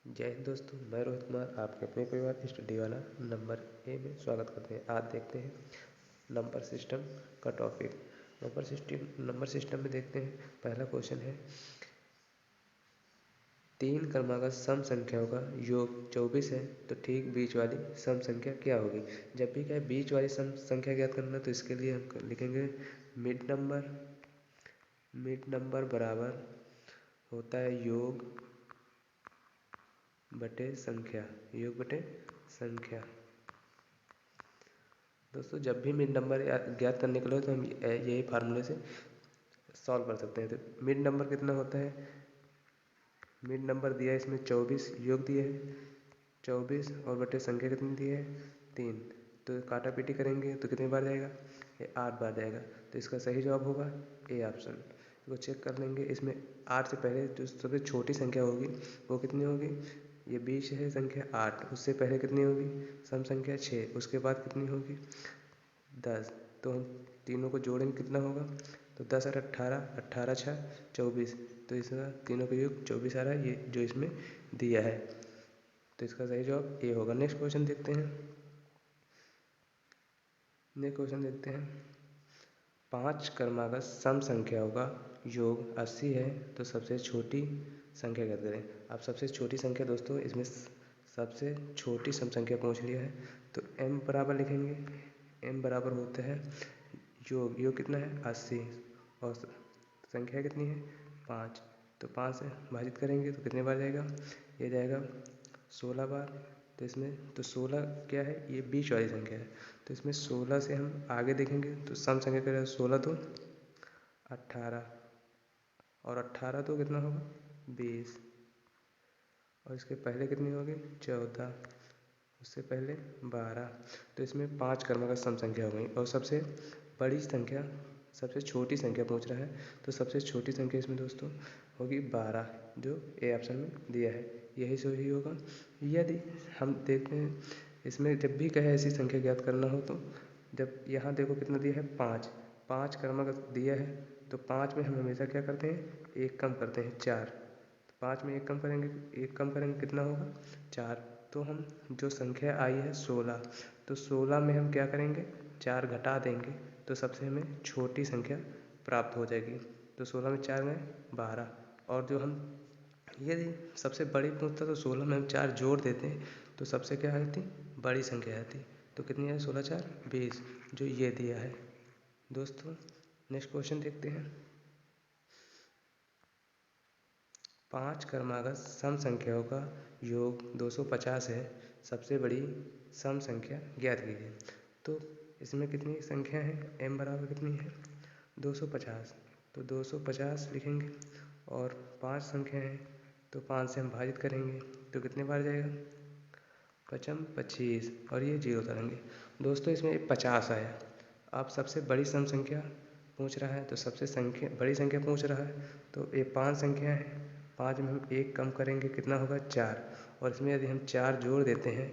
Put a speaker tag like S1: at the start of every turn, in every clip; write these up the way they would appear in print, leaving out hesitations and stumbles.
S1: जय हिंद दोस्तों, मैं रोहित कुमार आपके अपने परिवार स्टडी वाला नंबर ए में स्वागत करते हैं। आज देखते हैं नंबर सिस्टम का टॉपिक। नंबर सिस्टम में देखते हैं, पहला क्वेश्चन है 3 क्रमागत सम संख्याओं का योग 24 है तो ठीक बीच वाली सम संख्या क्या होगी। जब भी क्या है बीच वाली सम संख्या ज्ञात करना तो इसके लिए हम लिखेंगे मिड नंबर बराबर होता है योग बटे संख्या। दोस्तों जब भी मिड नंबर ज्ञात करने के लिए तो हम यही फार्मूले से सॉल्व कर सकते हैं। तो मिड नंबर कितना होता है, मिड नंबर दिया है इसमें 24, योग दिया है 24 और बटे संख्या कितनी दी है 3। तो काटा पीटी करेंगे तो कितनी बार जाएगा, ये 8 बार जाएगा। तो इसका सही जवाब होगा ए ऑप्शन। इसको चेक कर लेंगे। इसमें 8 से पहले जो सबसे छोटी संख्या होगी वो कितनी होगी, ये बीच है संख्या 8, उससे पहले कितनी होगी सम संख्या 6, उसके बाद कितनी होगी 10। तो हम तीनों को जोड़ेंगे कितना होगा, तो 10 और 18, 18 6 24। तो इसका तीनों का योग 24 आ रहा है, ये जो इसमें दिया है। तो इसका सही जवाब ए होगा। नेक्स्ट क्वेश्चन देखते हैं। 5 क्रमागत सम संख्याओं का योग 80 है तो सबसे छोटी संख्या ज्ञात करें। अब सबसे छोटी संख्या दोस्तों इसमें सबसे छोटी सम संख्या पूछ लिया है तो m बराबर लिखेंगे। m बराबर होता है योग कितना है 80 और संख्या कितनी है 5। तो 5 से भाजित करेंगे तो कितने बार जाएगा, ये जाएगा 16 बार। तो इसमें तो 16 क्या है, ये बीच वाली संख्या है। तो इसमें 16 से हम आगे देखेंगे तो सम संख्या करेगा 16 तो 18 और 18 तो कितना होगा 20 और इसके पहले कितनी होगी 14, उससे पहले 12। तो इसमें 5 क्रमागत सम संख्या हो गई और सबसे बड़ी संख्या सबसे छोटी संख्या पूछ रहा है तो सबसे छोटी संख्या इसमें दोस्तों होगी 12, जो ए ऑप्शन में दिया है, यही सही होगा। यदि हम देखते हैं इसमें जब भी कहे ऐसी संख्या ज्ञात करना हो तो जब यहाँ देखो कितना दिया है 5 क्रमागत दिया है तो 5 में हम हमेशा क्या करते हैं, एक कम करते हैं 4। 5 में एक कम करेंगे कितना होगा 4। तो हम जो संख्या आई है 16, तो 16 में हम क्या करेंगे 4 घटा देंगे तो सबसे हमें छोटी संख्या प्राप्त हो जाएगी। तो 16 में 4 में 12 और जो हम यदि सबसे बड़ी पूछता तो 16 में हम 4 जोड़ देते हैं तो सबसे क्या आती बड़ी संख्या आती। तो कितनी है 16 4 20, जो ये दिया है। दोस्तों नेक्स्ट क्वेश्चन देखते हैं। 5 क्रमागत सम संख्याओं का योग 250 है, सबसे बड़ी सम संख्या ज्ञात कीजिए। तो इसमें कितनी संख्या है, m बराबर कितनी है 250। तो 250 लिखेंगे और 5 संख्या है तो 5 से हम भाजित करेंगे तो कितने बार जाएगा 25 और ये 0 करेंगे। दोस्तों इसमें 50 आया। आप सबसे बड़ी सम संख्या पूछ रहा है तो बड़ी संख्या पूछ रहा है तो ये 5 संख्या है, 5 में हम एक कम करेंगे कितना होगा 4 और इसमें यदि हम 4 जोड़ देते हैं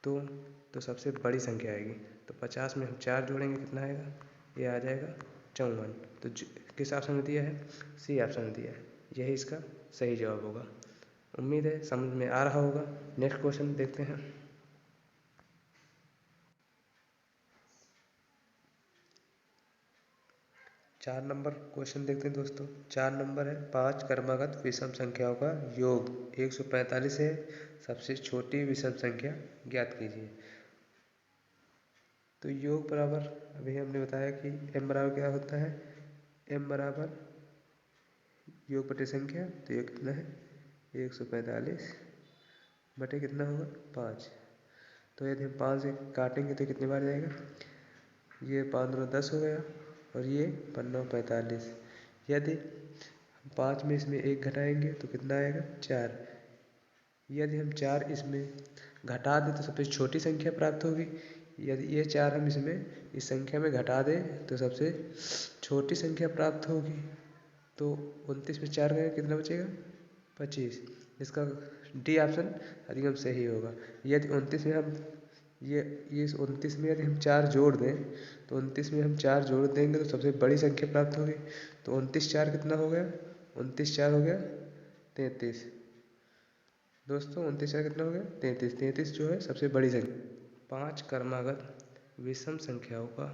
S1: तो सबसे बड़ी संख्या आएगी। तो 50 में हम 4 जोड़ेंगे कितना आएगा, ये आ जाएगा 54। तो किस ऑप्शन में दिया है, सी ऑप्शन में दिया है, यही इसका सही जवाब होगा। उम्मीद है समझ में आ रहा होगा। नेक्स्ट क्वेश्चन देखते हैं। 4 नंबर क्वेश्चन देखते हैं दोस्तों। 4 नंबर है 5 क्रमागत विषम संख्याओं का योग 145 है, सबसे छोटी विषम संख्या ज्ञात कीजिए। तो योग बराबर अभी हमने बताया कि m बराबर क्या होता है, m बराबर योग बटे संख्या। तो ये कितना है 145 बटे कितना होगा 5। तो यदि हम 5 से काटेंगे तो कितनी बार जाएगा, ये 5 9 10 हो गया और ये 5 9 45। यदि 5 में इसमें एक घटाएंगे तो कितना आएगा 4। यदि हम 4 इसमें घटा दें तो सबसे छोटी संख्या प्राप्त होगी। यदि ये 4 हम इसमें इस संख्या में घटा दें तो सबसे छोटी संख्या प्राप्त होगी। तो 29 में 4 गए कितना बचेगा 25। इसका डी ऑप्शन अधिकतम सही होगा। यदि 29 में हम ये 29 में यदि हम 4 जोड़ दें तो 29 में हम 4 जोड़ देंगे तो सबसे बड़ी संख्या प्राप्त होगी। तो 29 4 कितना हो गया, 29 4 हो गया 33। दोस्तों 29 का कितना हो गया 33। 33 जो है सबसे बड़ी संख्या। 5 क्रमागत विषम संख्याओं का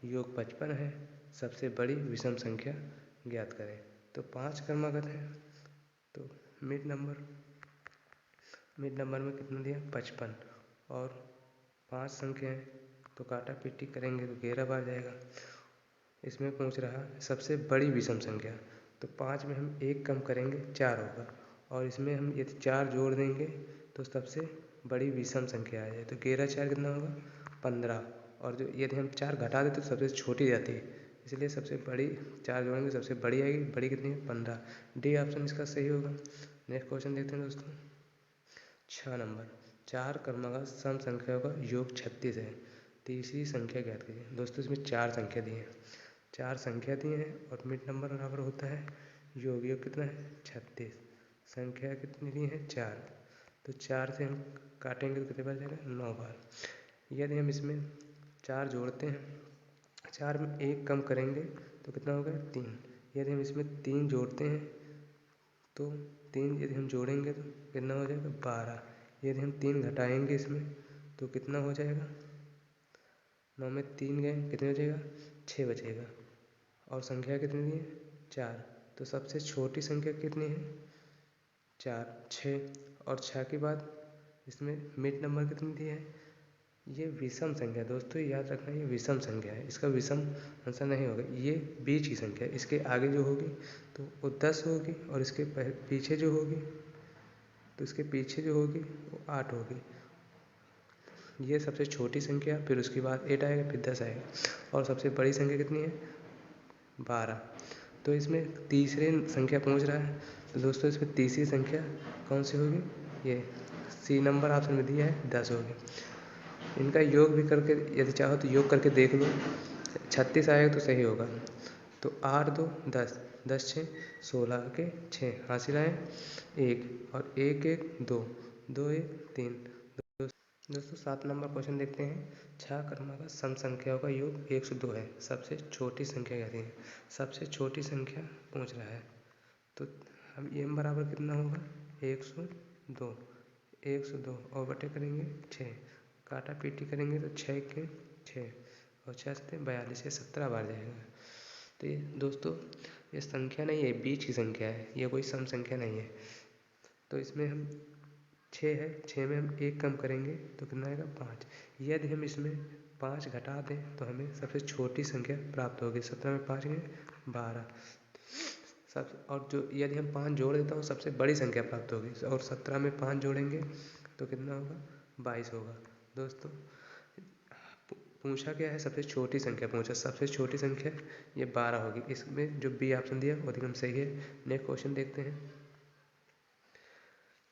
S1: योग 55 है। सबसे बड़ी विषम संख्या ज्ञात करें। तो 5 क्रमागत है तो मिड नंबर में कितना दिया 55 और 5 संख्या है तो काटा पीटी करेंगे तो 11 बार जाएगा। इसमें पूछ रहा सबसे बड़ी विषम संख्या, तो 5 में हम 1 कम करेंगे 4 होगा और इसमें हम यदि 4 जोड़ देंगे तो सबसे बड़ी विषम संख्या आ जाए। तो 11 4 कितना होगा 15 और जो यदि हम 4 घटा दें तो सबसे छोटी जाती है, इसलिए सबसे बड़ी 4 जोड़ेंगे सबसे बड़ी आएगी। बड़ी कितनी है 15। डी ऑप्शन इसका सही होगा। नेक्स्ट क्वेश्चन देखते हैं दोस्तों। 6 नंबर 4 क्रमागत सम संख्याओं का योग 36 है। तीसरी संख्या ज्ञात कीजिए। दोस्तों इसमें 4 संख्या दी है, 4 संख्या दी है और मिड नंबर बराबर होता है योग। योग कितना है 36। संख्या कितनी दी है 4, तो 4 से हम काटेंगे तो कितने बार जाएगा 9 बार। यदि हम इसमें 4 जोड़ते हैं, 4 में 1 कम करेंगे तो कितना होगा 3। यदि हम इसमें 3 जोड़ते हैं तो 3 यदि हम जोड़ेंगे तो कितना हो जाएगा 12। यदि हम 3 घटाएंगे इसमें तो कितना हो जाएगा 9 में 3 गए कितने हो जाएगा 6 बचेगा। और संख्या कितनी दी है 4, तो सबसे छोटी संख्या कितनी है 4 6 और 6 के बाद इसमें मिड नंबर कितनी दी है। ये विषम संख्या दोस्तों याद रखना, ये विषम संख्या है, इसका विषम आंसर नहीं होगा। ये बीच की संख्या है, इसके आगे जो होगी तो वो 10 होगी और इसके पीछे जो होगी तो इसके पीछे जो होगी वो 8 होगी। ये सबसे छोटी संख्या, फिर उसके बाद 8 आएगा, फिर 10 आएगा और सबसे बड़ी संख्या कितनी है 12। तो इसमें तीसरे संख्या पहुंच रहा है, तो दोस्तों इसमें तीसरी संख्या कौन सी होगी, ये सी नंबर ऑप्शन में दिया है 10 होगी। इनका योग भी करके यदि चाहो तो योग करके देख लो, 36 आएगा तो सही होगा। तो 8 2 10, 10 6 16 के 6 हासिल आए 1 और 1 1 2 2 1 3। दोस्तों 7 नंबर क्वेश्चन देखते हैं। 6 क्रमागत सम संख्याओं का योग 102 है। सबसे छोटी संख्या कहती है, सबसे छोटी संख्या पूछ रहा है। तो हम m बराबर कितना होगा 102, 102 और बटे करेंगे 6, काटा पीटी करेंगे तो 6 के 6 और 6 से 42 से 17 बार जाएगा। तो ये दोस्तों ये संख्या नहीं है, बीच की संख्या है, ये कोई सम संख्या नहीं है। तो इसमें हम 6 है, 6 में हम 1 कम करेंगे तो कितना आएगा 5। यदि हम इसमें 5 घटा दें तो हमें सबसे छोटी संख्या प्राप्त होगी। 17 में 5 गए 12 सब, और जो यदि हम 5 जोड़ देता हूँ सबसे बड़ी संख्या प्राप्त होगी और 17 में 5 जोड़ेंगे तो कितना होगा 22 होगा। दोस्तों पूछा क्या है, सबसे छोटी संख्या पूछा, सबसे छोटी संख्या ये 12 होगी। इसमें जो बी ऑप्शन दिया वो एकदम सही है। नेक्स्ट क्वेश्चन देखते हैं।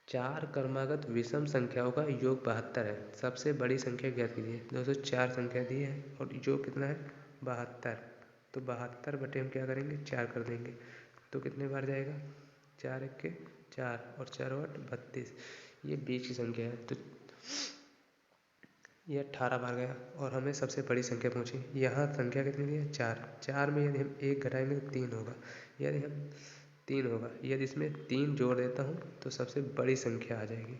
S1: 4 क्रमागत विषम संख्याओं का योग 72 है। सबसे बड़ी संख्या ज्ञात कीजिए। दोस्तों 4 संख्या दी है और योग कितना है 72। तो 72 बटे हम क्या करेंगे 4 कर देंगे तो कितने बार जाएगा 4 1 के 4 और 4 8 32। ये बीच की संख्या है तो ये 18 बार गया और हमें सबसे बड़ी संख्या पूछी। यहाँ संख्या कितनी दी है 4, 4 में यदि हम 1 घटाएंगे तो 3 होगा। यदि हम 3 होगा, यदि इसमें 3 जोड़ देता हूँ तो सबसे बड़ी संख्या आ जाएगी।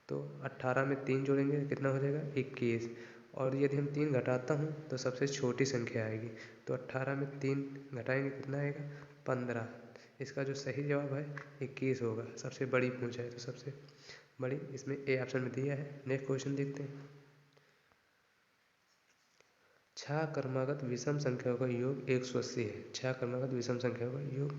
S1: तो 18 में 3 जोड़ेंगे कितना हो जाएगा 21 और यदि हम 3 घटाता हूँ तो सबसे छोटी संख्या आएगी। तो 18 में 3 घटाएंगे कितना आएगा 15। इसका जो सही जवाब है 21 होगा। सबसे बड़ी पूछा है तो सबसे बड़ी इसमें ए ऑप्शन में दिया है। नेक्स्ट क्वेश्चन देखते हैं। 6 क्रमागत विषम संख्याओं का योग 180 है। 6 क्रमागत विषम संख्याओं का योग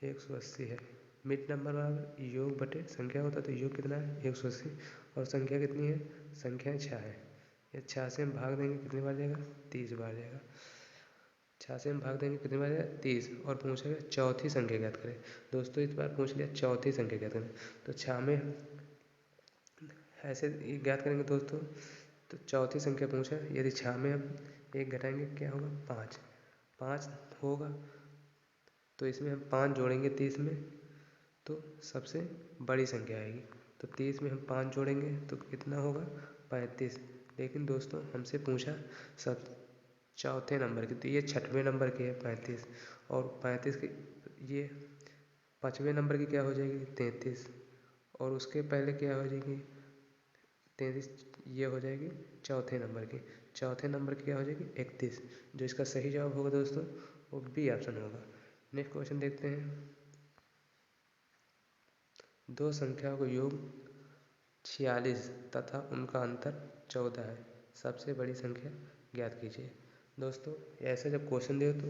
S1: 180 है। मिड नंबर बराबर योग बटे संख्या होता है तो योग कितना है 180 और संख्या कितनी है, संख्या 6 है। ये 6 से हम भाग देंगे कितनी बार जाएगा 30 बार जाएगा। 6 से हम भाग देंगे कितनी बार जाएगा 30 और पूछेगा चौथी संख्या ज्ञात करें। दोस्तों इस बार पूछ लिया चौथी संख्या ज्ञात करें, तो 6 में ऐसे ज्ञात करेंगे दोस्तों। तो चौथी संख्या पूछा, यदि 6 में हम 1 घटाएंगे क्या होगा 5, 5 होगा। तो इसमें हम 5 जोड़ेंगे 30 में तो सबसे बड़ी संख्या आएगी। तो 30 में हम 5 जोड़ेंगे तो कितना होगा 35। लेकिन दोस्तों हमसे पूछा सब चौथे नंबर की, तो ये 6वें नंबर की है 35 और 35 की ये 5वें नंबर की क्या हो जाएगी 33 और उसके पहले क्या हो जाएगी 33, ये हो जाएगी चौथे नंबर की। चौथे नंबर की क्या हो जाएगी 31। जो इसका सही जवाब होगा दोस्तों वो बी ऑप्शन होगा। नेक्स्ट क्वेश्चन देखते हैं। दो संख्याओं का योग 46 तथा उनका अंतर 14 है, सबसे बड़ी संख्या ज्ञात कीजिए। दोस्तों ऐसे जब क्वेश्चन दे तो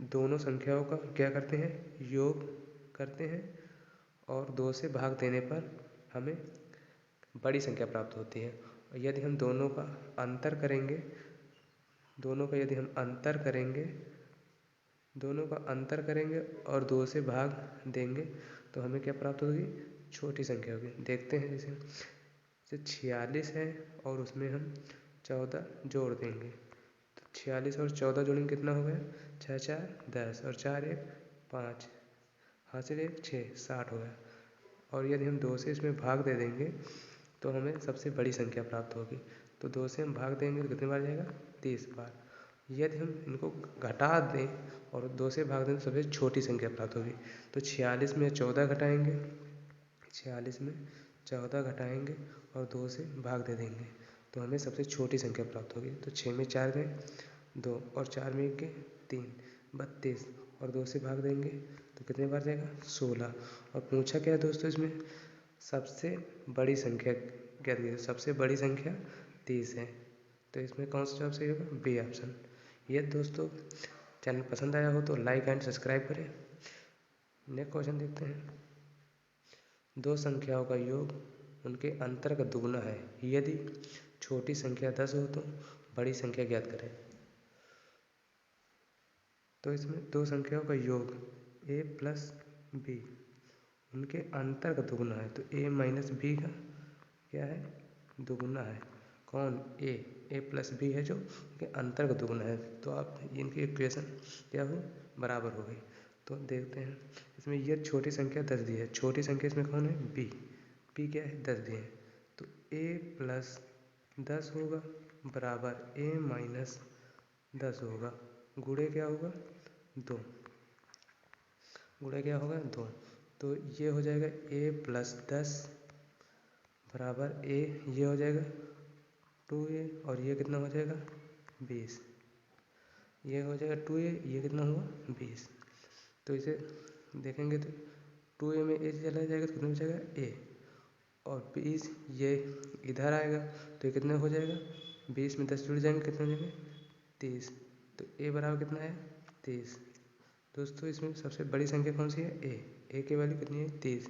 S1: दोनों संख्याओं का क्या करते हैं योग करते हैं और 2 से भाग देने पर हमें बड़ी संख्या प्राप्त होती है। और यदि हम दोनों का अंतर करेंगे और 2 से भाग देंगे तो हमें क्या प्राप्त होगी छोटी संख्या होगी। देखते हैं जैसे 46 है और उसमें हम 14 जोड़ देंगे तो 46 और 14 जोड़ेंगे कितना हो गया 6 4 10 और 4 1 5 हासिल 1 6 60 हो गया। और यदि हम 2 से इसमें भाग दे देंगे तो हमें सबसे बड़ी संख्या प्राप्त होगी। तो 2 से हम भाग देंगे तो कितनी बार जाएगा 30 बार। यदि हम इनको घटा दें और 2 से भाग दें तो सबसे छोटी संख्या प्राप्त होगी। तो 46 में 14 घटाएंगे, 46 में 14 घटाएंगे और 2 से भाग दे देंगे तो हमें सबसे छोटी संख्या प्राप्त होगी। तो 6 में 4 गए 2 और 4 में 1 गए 3 32 और 2 से भाग देंगे तो कितने बार जाएगा 16। और पूछा क्या है दोस्तों इसमें सबसे बड़ी संख्या ज्ञात कीजिए। सबसे बड़ी संख्या 30 है। तो इसमें कौन सा जवाब सही होगा बी ऑप्शन। ये दोस्तों चैनल पसंद आया हो तो लाइक एंड सब्सक्राइब करें। नेक्स्ट क्वेश्चन देखते हैं। दो संख्याओं का योग उनके अंतर का दुगुना है, यदि छोटी संख्या 10 हो तो बड़ी संख्या ज्ञात करें। तो इसमें दो संख्याओं का योग a प्लस बी उनके अंतर का दुगुना है। तो a माइनस बी का क्या है दुगुना है। कौन a प्लस बी है जो उनके अंतर का दुगुना है। तो आप इनकी इक्वेशन क्या हुई बराबर हो गई। तो देखते हैं इसमें यह छोटी संख्या 10 दी है। छोटी संख्या इसमें कौन है बी क्या है 10 दी है। तो a प्लस 10 होगा बराबर a माइनस 10 होगा गुणे क्या होगा 2 गुणे क्या होगा 2। तो ये हो जाएगा a प्लस 10 बराबर a ये हो जाएगा 2a और ये कितना हो जाएगा 20। ये हो जाएगा 2a ये कितना हुआ 20। तो इसे देखेंगे तो 2a में a चला जाएगा तो कितना हो जाएगा a और 20 ये इधर आएगा तो ये कितना हो जाएगा 20 में 10 जुड़ जाएंगे कितना हो जाएंगे 30। तो a बराबर कितना है 30। दोस्तों इसमें सबसे बड़ी संख्या कौन सी है a की वैल्यू कितनी है 30।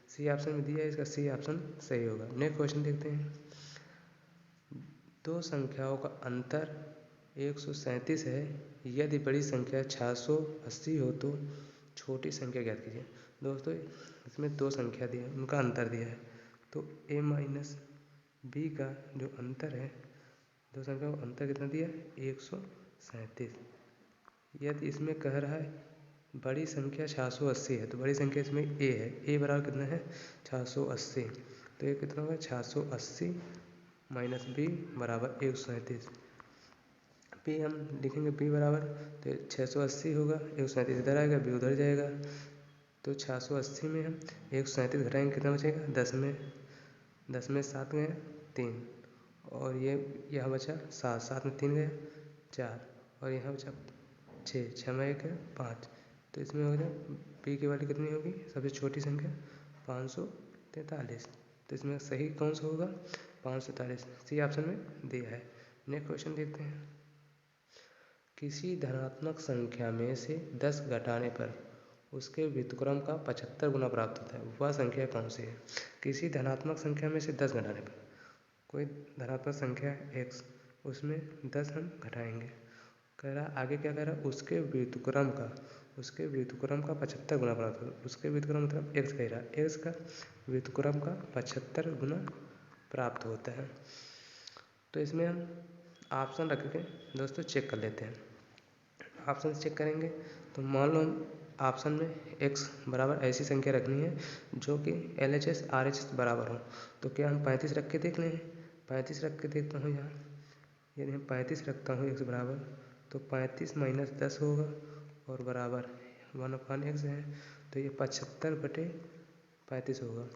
S1: सी ऑप्शन में दिया है इसका सी ऑप्शन सही होगा। नेक्स्ट क्वेश्चन देखते हैं। दो संख्याओं का अंतर 137 है, यदि बड़ी संख्या 680 हो तो छोटी संख्या ज्ञात कीजिए। दोस्तों इसमें दो संख्या दी है उनका अंतर दिया है। तो a माइनस बी का जो अंतर है दो संख्याओं का अंतर कितना दिया है 137। यदि इसमें कह रहा है बड़ी संख्या 680 है तो बड़ी संख्या इसमें a है। a बराबर कितना है 680। तो ये कितना होगा 680 माइनस बी बराबर 137। b हम लिखेंगे b बराबर तो 680 होगा 137 इधर आएगा b उधर जाएगा। तो 680 में हम 137 घटाएंगे कितना बचेगा 10 में 7 गया 3 और ये यहाँ बचा 7 में 3 गया 4 और यहाँ बचा 6 में 1 5। तो इसमें हो जाए पी की वैल्यू कितनी होगी सबसे छोटी संख्या 543। तो इसमें सही कौन सा होगा 543 सी ऑप्शन में दिया है। नेक्स्ट क्वेश्चन देखते हैं। किसी धनात्मक संख्या में से 10 घटाने पर उसके व्युत्क्रम का 75 गुना प्राप्त होता है, वह संख्या कौन सी है। किसी धनात्मक संख्या में से 10 घटाने पर कोई धनात्मक संख्या x उसमें 10 हम घटाएंगे। कह रहा आगे क्या कह रहा उसके व्युत्क्रम का 75 गुना प्राप्त होता है। उसके व्युत्क्रम मतलब x कह रहा x का व्युत्क्रम का 75 गुना प्राप्त होता है। तो इसमें हम ऑप्शन रख के दोस्तों चेक कर लेते हैं। ऑप्शन चेक करेंगे तो मान लो हम ऑप्शन में x बराबर ऐसी संख्या रखनी है जो कि LHS RHS बराबर हो। तो क्या हम 35 रख के देख लें। 35 रख के देखता हूँ यहाँ। यदि हम 35 रखता हूँ x बराबर तो 35 माइनस 10 होगा और बराबर 1/x है। तो ये 75/35 होगा।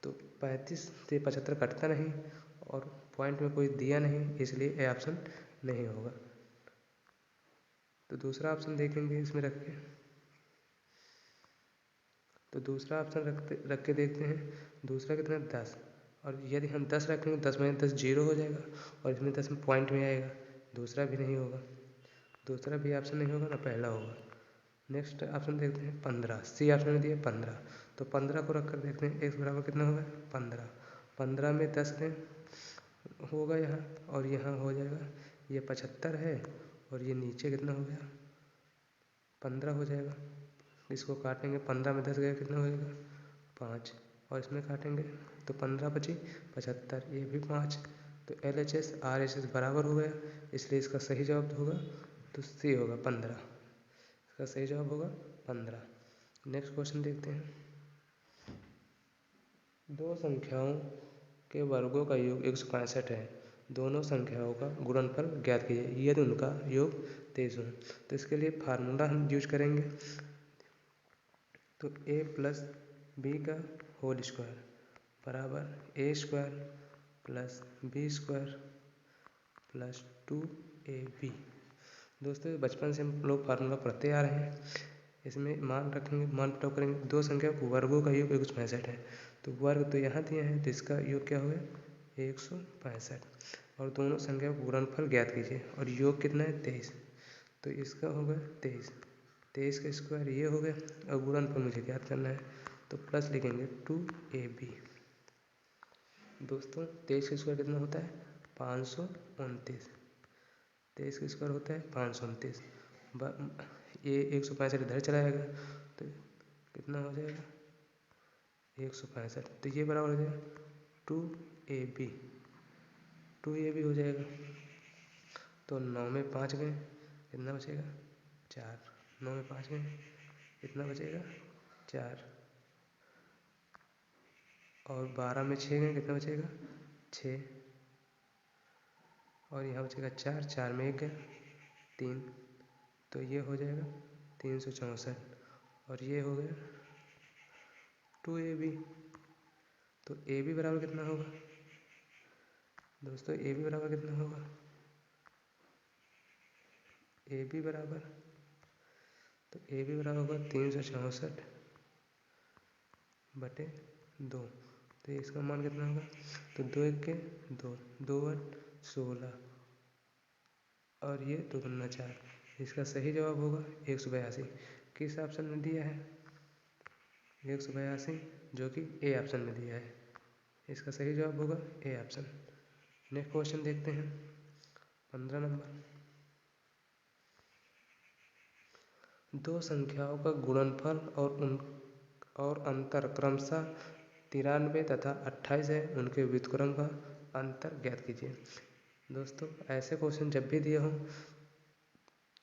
S1: तो तो 35 से 75 कटता नहीं और पॉइंट में कोई दिया नहीं, इसलिए ए ऑप्शन नहीं होगा। तो दूसरा ऑप्शन देखेंगे इसमें रख के, तो दूसरा ऑप्शन रख के देखते हैं। दूसरा कितना है 10, और यदि हम 10 रखेंगे 10 में 10 जीरो हो जाएगा और इसमें 10 में पॉइंट में आएगा, दूसरा भी नहीं होगा। दूसरा भी ऑप्शन नहीं होगा ना पहला होगा। नेक्स्ट ऑप्शन देखते हैं 15, सी ऑप्शन में दिया 15, तो 15 को रख कर देखते हैं x बराबर कितना होगा 15। 15 में 10 में होगा यहाँ और यहाँ हो जाएगा, ये 75 है और ये नीचे कितना हो गया 15 हो जाएगा। इसको काटेंगे 15 में 10 गया कितना हो जाएगा 5, और इसमें काटेंगे तो 15 बची 75, ये भी 5। तो LHS RHS बराबर हो गया, इसलिए इसका सही जवाब होगा तो सी होगा 15। इसका सही जवाब होगा 15। नेक्स्ट क्वेश्चन देखते हैं। दो संख्याओं के वर्गों का योग 165 है, दोनों संख्याओं का गुणनफल ज्ञात कीजिए यदि उनका योग 23 हो। तो इसके लिए फार्मूला हम यूज करेंगे, तो a प्लस बी का होल स्क्वायर बराबर A square plus B square plus 2ab। दोस्तों बचपन से हम लोग फार्मूला पढ़ते आ रहे हैं, इसमें मान रखेंगे, मान पुटअप करेंगे। दो संख्या वर्गों का योग 165 है, तो वर्ग तो यहाँ दिए हैं तो इसका योग क्या होगा 165, और दोनों संख्या का गुणनफल ज्ञात कीजिए और योग कितना है 23, तो इसका होगा 23। 23 का स्क्वायर ये हो गया और गुणनफल मुझे ज्ञात करना है, तो प्लस लिखेंगे 2ab। दोस्तों 23 का स्क्वायर कितना होता है 529, 23 का स्क्वायर होता है 529, ये 165 इधर चला जाएगा तो कितना हो जाएगा 165, तो ये बराबर हो जाएगा 2ab। 2ab हो जाएगा, तो 9 में 5 गए कितना बचेगा 4, 9 में 5 गए कितना बचेगा 4, और 12 में 6 गए कितना बचेगा 6, और यहाँ बचेगा 4, 4 में 1 गया 3, तो ये हो जाएगा 364, और ये हो गया 2ab। तो ab बराबर कितना होगा दोस्तों, ab बराबर कितना होगा, ab बराबर, तो ab बराबर होगा 364 बटे 2, तो इसका मान कितना होगा, तो 2 1 के 2, 2 8 16, और ये 2 दूना 4, इसका सही जवाब होगा 182। किस ऑप्शन में दिया है 182, जो कि ए ऑप्शन में दिया है, इसका सही जवाब होगा ए ऑप्शन। नेक्स्ट क्वेश्चन देखते हैं 15 नंबर। दो संख्याओं का गुणनफल और अंतर क्रमशः 93 तथा 28 है, उनके व्युत्क्रम का अंतर ज्ञात कीजिए। दोस्तों ऐसे क्वेश्चन जब भी दिए हो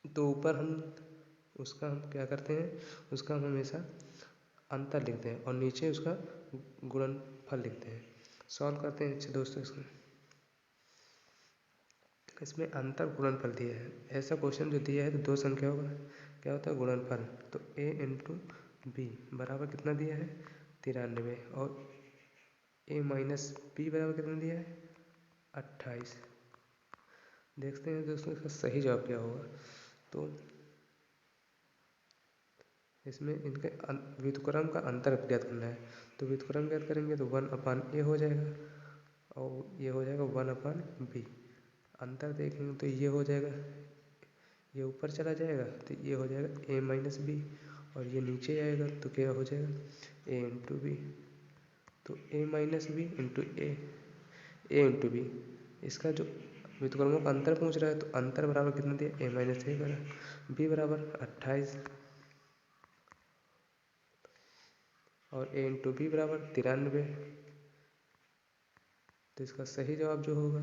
S1: तो ऊपर हम क्या करते हैं, उसका हम हमेशा अंतर लिखते हैं और नीचे उसका गुणनफल लिखते हैं। सॉल्व करते हैं दोस्तों इसमें अंतर गुणनफल दिया है। ऐसा क्वेश्चन जो दिया है तो दो संख्याओं का क्या होता है गुणनफल, तो a इंटू बी बराबर कितना दिया है 93, और a माइनस बी बराबर कितना दिया है 28। देखते हैं दोस्तों इसका सही जवाब क्या होगा। तो इसमें इनके व्युत्क्रम का अंतर ज्ञात करना है, तो व्युत्क्रम ज्ञात करेंगे तो 1/a हो जाएगा और ये हो जाएगा 1/b। अंतर देखेंगे तो ये हो जाएगा, ये ऊपर चला जाएगा तो ये हो जाएगा a माइनस बी, और ये नीचे आएगा तो क्या हो जाएगा a इंटू बी, तो a minus b into a into b. इसका जो व्युत्क्रमों का अंतर पूछ रहा है तो अंतर बराबर कितना दिया a माइनस ए करा, b बराबर 28 और a इंटू बी बराबर 93। तो इसका सही जवाब जो होगा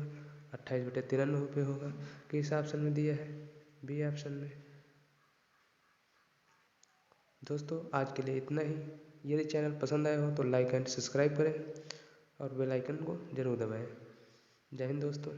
S1: 28 बटे 93 पे होगा। किस ऑप्शन में दिया है बी ऑप्शन में। दोस्तों आज के लिए इतना ही। यदि चैनल पसंद आया हो तो लाइक एंड सब्सक्राइब करें और बेल आइकन को जरूर दबाएं। जय हिंद दोस्तों।